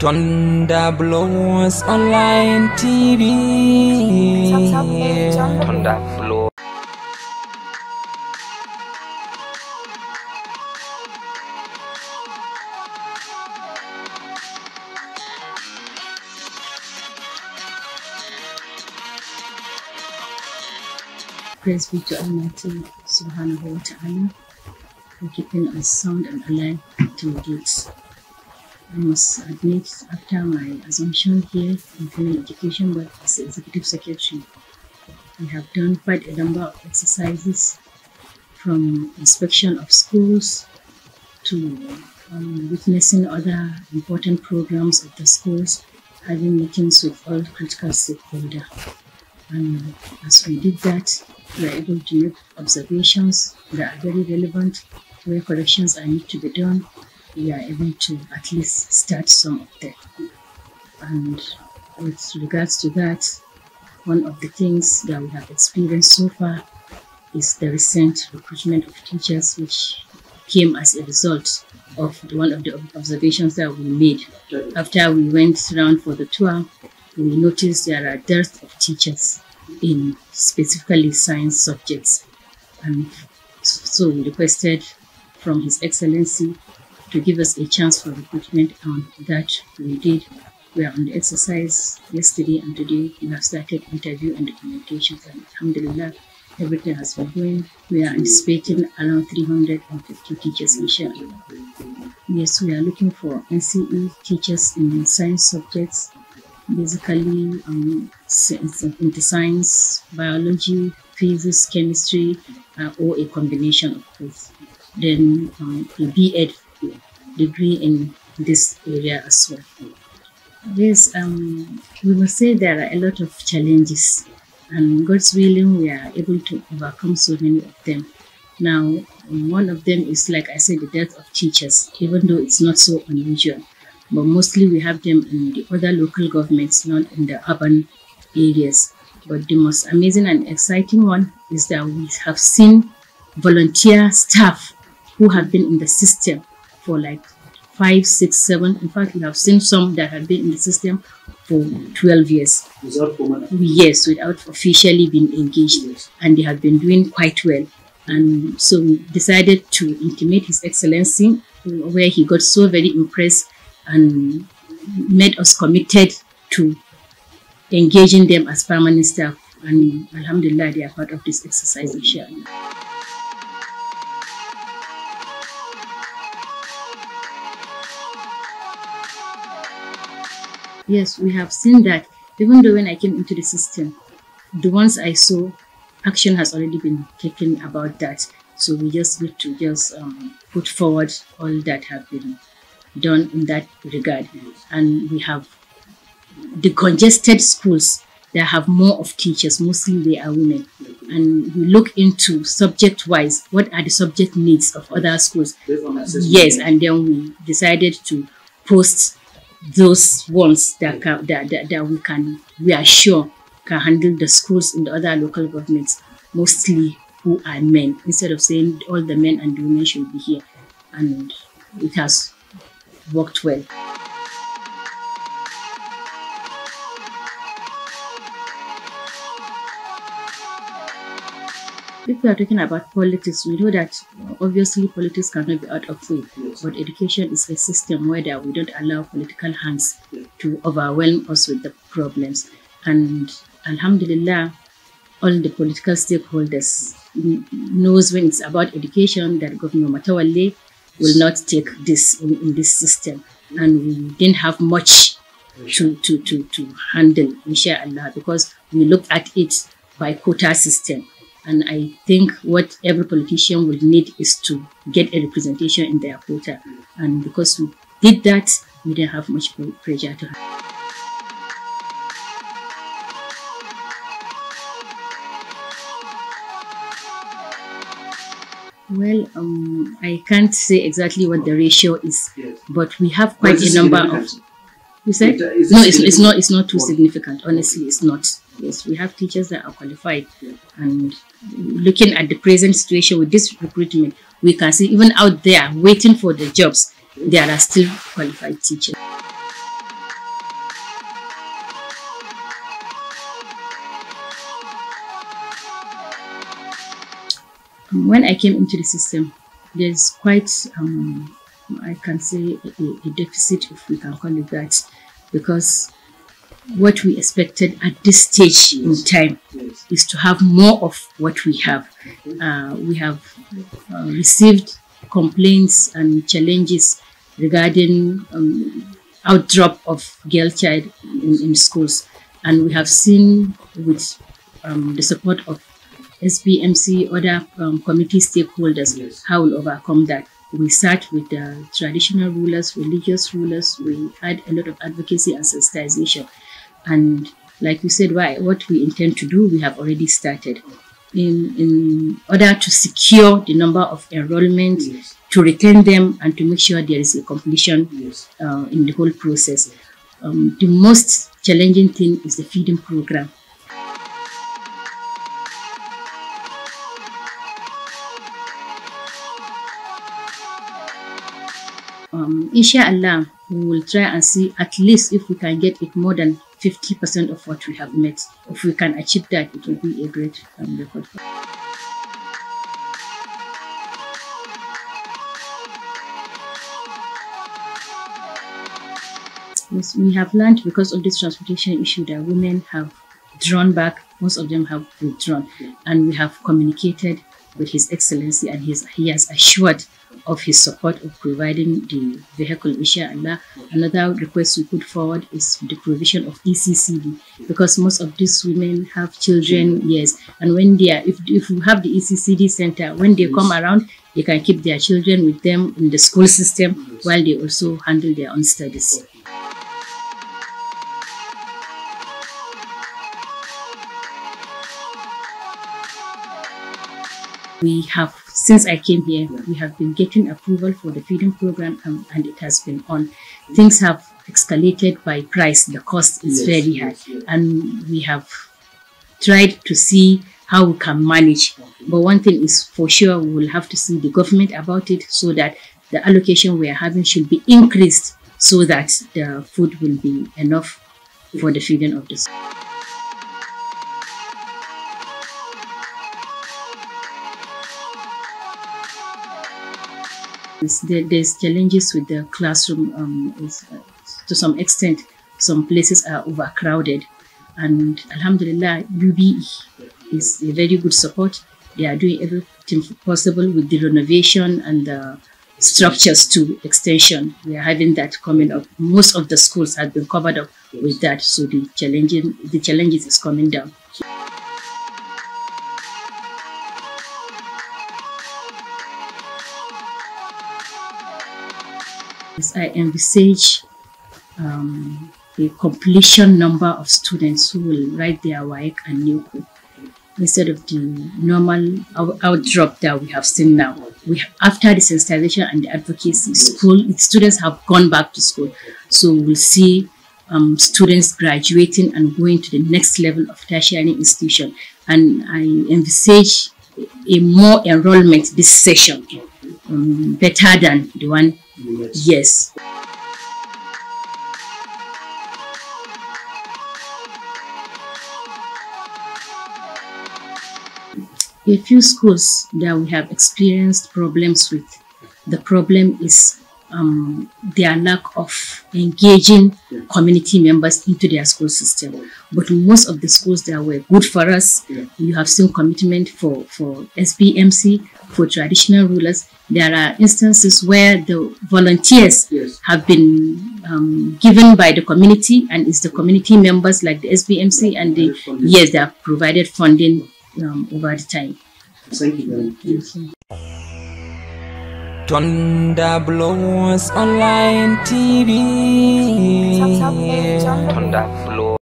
Thunder Blows Online TV. Thunder Blows. Praise be to Almighty Subhanahu wa Ta'ala for keeping us sound and alive till date. I must admit, after my assumption here in Female Education Board as Executive Secretary, we have done quite a number of exercises, from inspection of schools to witnessing other important programs of the schools, having meetings with all critical stakeholders. And as we did that, we are able to make observations that are very relevant. Where corrections are need to be done, we are able to at least start some of them. And with regards to that, one of the things that we have experienced so far is the recent recruitment of teachers, which came as a result of one of the observations that we made. After we went around for the tour, we noticed there are dearth of teachers in specifically science subjects, and so we requested from His Excellency to give us a chance for recruitment, and that we did. We are on the exercise yesterday, and today we have started interview and documentations, and alhamdulillah, everything has been going. We are anticipating around 350 teachers, inshallah. Yes, we are looking for NCE teachers in science subjects, basically into science, biology, physics, chemistry, or a combination of both. Then a B.Ed degree in this area as well. Yes, we must say there are a lot of challenges, and God's willing, we are able to overcome so many of them. Now, one of them is, like I said, the death of teachers, even though it's not so unusual. But mostly we have them in the other local governments, not in the urban areas. But the most amazing and exciting one is that we have seen volunteer staff who have been in the system for like 5, 6, 7. In fact, we have seen some that have been in the system for 12 years. Yes, without officially being engaged. And they have been doing quite well. And so we decided to intimate His Excellency, where he got so very impressed and made us committed to engaging them as permanent staff. And alhamdulillah, they are part of this exercise, inshallah. Yes, we have seen that even though when I came into the system, the ones I saw, action has already been taken about that. So we just need to put forward all that have been done in that regard. And we have the congested schools that have more of teachers, mostly they are women. And we look into subject-wise, what are the subject needs of other schools? Yes, and then we decided to post those ones that we are sure can handle the schools in the other local governments, mostly who are men, instead of saying all the men and the women should be here. And it has worked well. If we are talking about politics, we know that obviously politics cannot be out of way, but education is a system where we don't allow political hands to overwhelm us with the problems. And alhamdulillah, all the political stakeholders knows when it's about education that Governor Matawalle will not take this in this system. And we didn't have much to handle, inshallah, because we looked at it by quota system. And I think what every politician will need is to get a representation in their quota. And because we did that, we didn't have much pressure to have. Well, I can't say exactly what the ratio is, but we have quite a number of. You said? No, it's not too significant. Honestly, it's not. Yes, we have teachers that are qualified, and looking at the present situation with this recruitment, we can see even out there waiting for the jobs, there are still qualified teachers. When I came into the system, there's quite, I can say, a deficit, if we can call it that, because what we expected at this stage in time is to have more of what we have. We have received complaints and challenges regarding outdrop of girl child in schools, and we have seen with the support of SBMC, other community stakeholders, how we'll overcome that. We sat with the traditional rulers, religious rulers. We had a lot of advocacy and sensitization. And like you said, what we intend to do, we have already started. In order to secure the number of enrollment, to retain them, and to make sure there is a completion in the whole process. The most challenging thing is the feeding program. Inshallah, we will try and see at least if we can get it more than 50% of what we have met. If we can achieve that, it will be a great record. Yes, we have learned because of this transportation issue that women have drawn back. Most of them have withdrawn, and we have communicated with His Excellency, and he has assured of his support of providing the vehicle, inshallah. Another request we put forward is the provision of ECCD, because most of these women have children, yes, and when they are, if we have the ECCD center, when they come around, they can keep their children with them in the school system while they also handle their own studies. We have, since I came here, we have been getting approval for the feeding program, and it has been on. Things have escalated by price. The cost is very high, and we have tried to see how we can manage. But one thing is for sure, we will have to see the government about it, so that the allocation we are having should be increased, so that the food will be enough for the feeding of the school. There's challenges with the classroom. To some extent, some places are overcrowded, and Alhamdulillah, UBE is a very good support. They are doing everything possible with the renovation and the structures to extension. We are having that coming up. Most of the schools have been covered up with that, so the challenges is coming down. I envisage a completion number of students who will write their WAEC and NECO instead of the normal outdrop that we have seen now. After the sensitization and the advocacy, students have gone back to school. So we'll see students graduating and going to the next level of tertiary institution. And I envisage a more enrollment this session, better than the one. Yes. A few schools that we have experienced problems with. The problem is their lack of engaging community members into their school system. But most of the schools that were good for us, you have seen commitment for SBMC, for traditional rulers. There are instances where the volunteers have been given by the community, and it's the community members like the SBMC and they have provided funding over the time. Thank you very much. Thunder Blows Online TV. Thunder